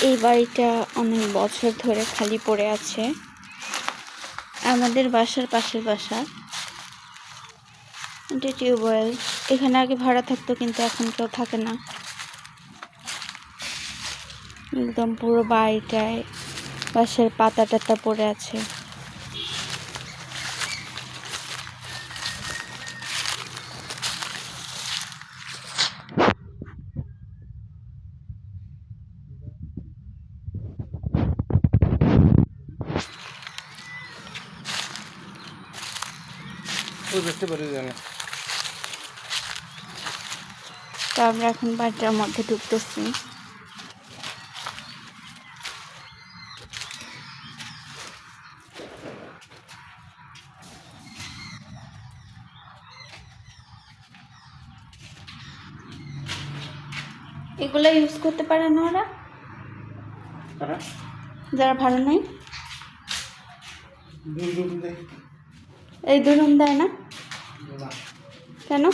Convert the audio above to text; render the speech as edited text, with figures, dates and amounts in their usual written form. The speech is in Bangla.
এই বাড়িটা অনেক বছর ধরে খালি পড়ে আছে। আমাদের বাসার পাশের বাসা। এটা টিউবওয়েল। এখানে আগে ভাড়া থাকতো, কিন্তু এখন কেউ থাকে না। একদম পুরো বাড়িটায় বাঁশের পাতা টাতা পড়ে আছে। তো আমরা এখন বাড়িটার মধ্যে ঢুকতেছি। এগুলো ইউজ করতে পারে না ওরা, যারা ভালো নেই। এই 2 রুম দেয় না কেন?